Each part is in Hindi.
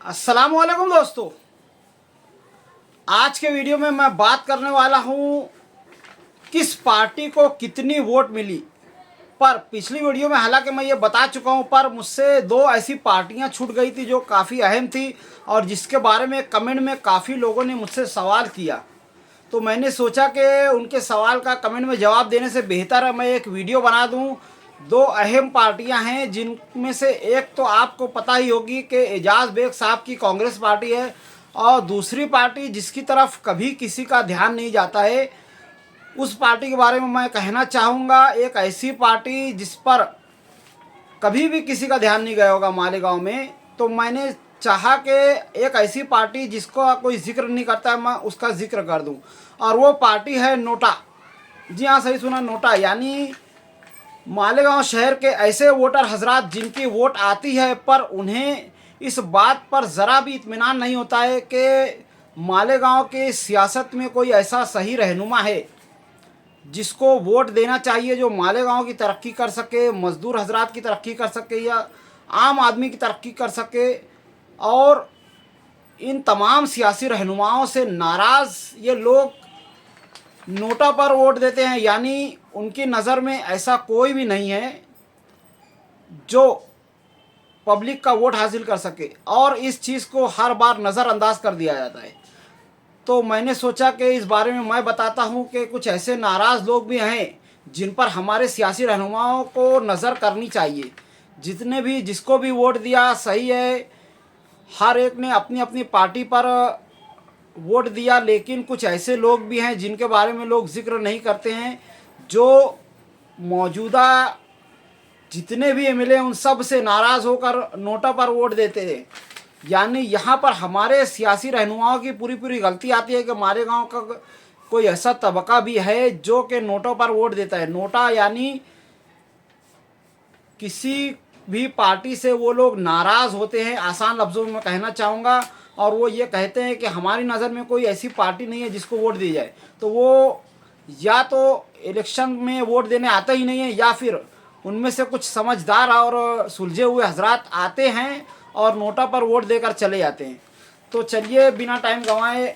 अस्सलामुअलैकुम दोस्तों। आज के वीडियो में मैं बात करने वाला हूँ किस पार्टी को कितनी वोट मिली। पर पिछली वीडियो में हालांकि मैं ये बता चुका हूँ, पर मुझसे दो ऐसी पार्टियाँ छूट गई थी जो काफ़ी अहम थी और जिसके बारे में कमेंट में काफ़ी लोगों ने मुझसे सवाल किया। तो मैंने सोचा कि उनके सवाल का कमेंट में जवाब देने से बेहतर है मैं एक वीडियो बना दूं। दो अहम पार्टियां हैं जिनमें से एक तो आपको पता ही होगी कि एजाज बेग साहब की कांग्रेस पार्टी है, और दूसरी पार्टी जिसकी तरफ कभी किसी का ध्यान नहीं जाता है, उस पार्टी के बारे में मैं कहना चाहूँगा। एक ऐसी पार्टी जिस पर कभी भी किसी का ध्यान नहीं गया होगा मालेगांव में, तो मैंने चाहा कि एक ऐसी पार्टी जिसको कोई जिक्र नहीं करता है मैं उसका जिक्र कर दूं, और वो पार्टी है नोटा। जी हाँ, सही सुना, नोटा। यानी मालेगांव शहर के ऐसे वोटर हजरात जिनकी वोट आती है पर उन्हें इस बात पर ज़रा भी इत्मीनान नहीं होता है कि मालेगांव के सियासत में कोई ऐसा सही रहनुमा है जिसको वोट देना चाहिए, जो मालेगांव की तरक्की कर सके, मज़दूर हजरात की तरक्की कर सके या आम आदमी की तरक्की कर सके। और इन तमाम सियासी रहनुमाओं से नाराज़ ये लोग नोटा पर वोट देते हैं। यानी उनकी नज़र में ऐसा कोई भी नहीं है जो पब्लिक का वोट हासिल कर सके, और इस चीज़ को हर बार नज़रअंदाज कर दिया जाता है। तो मैंने सोचा कि इस बारे में मैं बताता हूं कि कुछ ऐसे नाराज़ लोग भी हैं जिन पर हमारे सियासी रहनुमाओं को नज़र करनी चाहिए। जितने भी जिसको भी वोट दिया सही है, हर एक ने अपनी अपनी पार्टी पर वोट दिया, लेकिन कुछ ऐसे लोग भी हैं जिनके बारे में लोग जिक्र नहीं करते हैं, जो मौजूदा जितने भी एमएलए उन सब से नाराज़ होकर नोटा पर वोट देते हैं। यानी यहाँ पर हमारे सियासी रहनुमाओं की पूरी पूरी गलती आती है कि मालेगांव का कोई ऐसा तबका भी है जो कि नोटों पर वोट देता है। नोटा यानी किसी भी पार्टी से वो लोग नाराज़ होते हैं, आसान लफ्ज़ों में कहना चाहूँगा, और वो ये कहते हैं कि हमारी नज़र में कोई ऐसी पार्टी नहीं है जिसको वोट दी जाए। तो वो या तो इलेक्शन में वोट देने आते ही नहीं है, या फिर उनमें से कुछ समझदार और सुलझे हुए हजरात आते हैं और नोटा पर वोट देकर चले जाते हैं। तो चलिए बिना टाइम गंवाए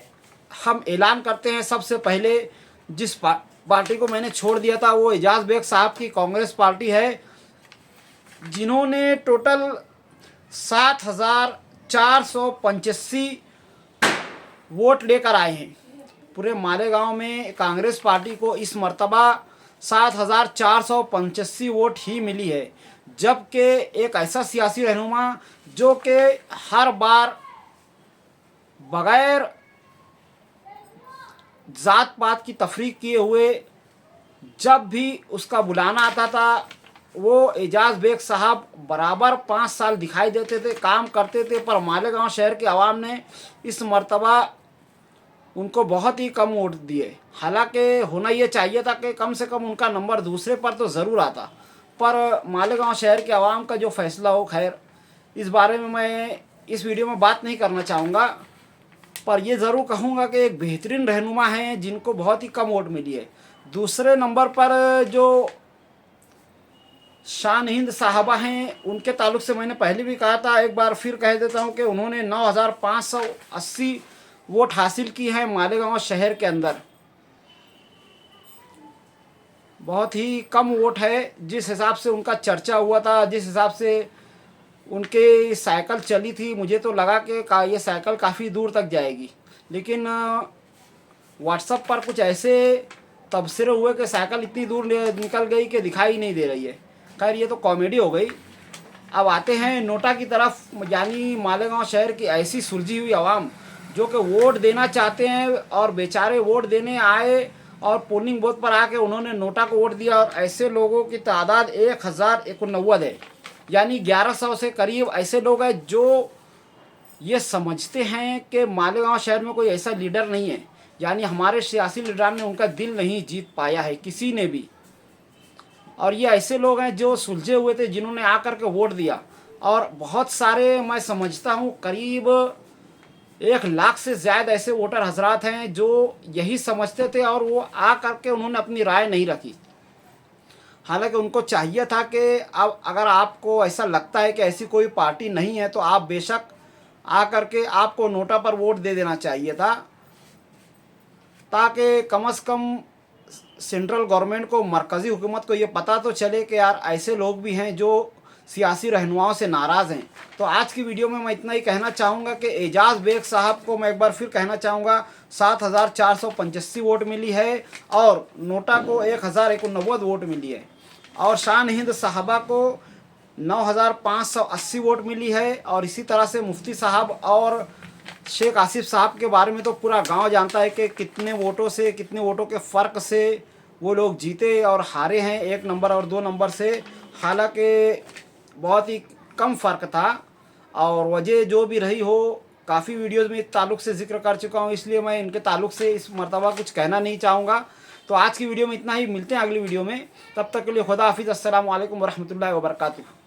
हम ऐलान करते हैं। सबसे पहले जिस पार्टी को मैंने छोड़ दिया था वो एजाज बेग साहब की कांग्रेस पार्टी है, जिन्होंने टोटल 7,485 वोट लेकर आए हैं। पूरे मालेगांव में कांग्रेस पार्टी को इस मर्तबा 7,485 वोट ही मिली है, जबकि एक ऐसा सियासी रहनुमा जो कि हर बार बगैर जात पात की तफरीक किए हुए जब भी उसका बुलाना आता था, वो एजाज बेग साहब बराबर 5 साल दिखाई देते थे, काम करते थे। पर मालेगांव शहर के आवाम ने इस मर्तबा उनको बहुत ही कम वोट दिए। हालांकि होना ये चाहिए था कि कम से कम उनका नंबर दूसरे पर तो ज़रूर आता, पर मालेगांव शहर के आवाम का जो फैसला हो, खैर इस बारे में मैं इस वीडियो में बात नहीं करना चाहूँगा। पर ये ज़रूर कहूँगा कि एक बेहतरीन रहनुमा हैं जिनको बहुत ही कम वोट मिली है। दूसरे नंबर पर जो शान हिंद साहबा हैं, उनके ताल्लुक़ से मैंने पहले भी कहा था, एक बार फिर कह देता हूँ कि उन्होंने 9,580 वोट हासिल की है मालेगांव शहर के अंदर। बहुत ही कम वोट है। जिस हिसाब से उनका चर्चा हुआ था, जिस हिसाब से उनके साइकिल चली थी, मुझे तो लगा कि ये साइकिल काफ़ी दूर तक जाएगी, लेकिन व्हाट्सएप पर कुछ ऐसे तबसरे हुए कि साइकिल इतनी दूर निकल गई कि दिखाई नहीं दे रही है। खैर ये तो कॉमेडी हो गई। अब आते हैं नोटा की तरफ। यानी मालेगांव शहर की ऐसी सुलझी हुई आवाम जो कि वोट देना चाहते हैं और बेचारे वोट देने आए और पोलिंग बूथ पर आके उन्होंने नोटा को वोट दिया, और ऐसे लोगों की तादाद 1,089 है। यानी 1100 से करीब ऐसे लोग हैं जो ये समझते हैं कि मालेगांव शहर में कोई ऐसा लीडर नहीं है। यानी हमारे सियासी लीडर ने उनका दिल नहीं जीत पाया है किसी ने भी, और ये ऐसे लोग हैं जो सुलझे हुए थे जिन्होंने आकर के वोट दिया। और बहुत सारे मैं समझता हूँ करीब 1,00,000 से ज़्यादा ऐसे वोटर हजरात हैं जो यही समझते थे और वो आ करके उन्होंने अपनी राय नहीं रखी। हालांकि उनको चाहिए था कि अब अगर आपको ऐसा लगता है कि ऐसी कोई पार्टी नहीं है तो आप बेशक आकर के आपको नोटा पर वोट दे देना चाहिए था, ताकि कम से कम सेंट्रल गवर्नमेंट को, मरकज़ी हुकूमत को ये पता तो चले कि यार ऐसे लोग भी हैं जो सियासी रहनुमाओं से नाराज़ हैं। तो आज की वीडियो में मैं इतना ही कहना चाहूँगा कि एजाज़ बेग साहब को मैं एक बार फिर कहना चाहूँगा 7,485 वोट मिली है और नोटा को 1,089 वोट मिली है, और शान हिंद साहबा को 9,580 वोट मिली है। और इसी तरह से मुफ्ती साहब और शेख आसिफ साहब के बारे में तो पूरा गांव जानता है कि कितने वोटों से, कितने वोटों के फ़र्क से वो लोग जीते और हारे हैं, 1 नंबर और 2 नंबर से। हालांकि बहुत ही कम फ़र्क था, और वजह जो भी रही हो, काफ़ी वीडियोज़ में इस ताल्लुक़ से ज़िक्र कर चुका हूँ, इसलिए मैं इनके ताल्लुक़ से इस मरतबा कुछ कहना नहीं चाहूँगा। तो आज की वीडियो में इतना ही, मिलते हैं अगली वीडियो में, तब तक के लिए खुदा हाफिज़, अस्सलामु अलैकुम वरहमतुल्लाहि वबरकातुहू।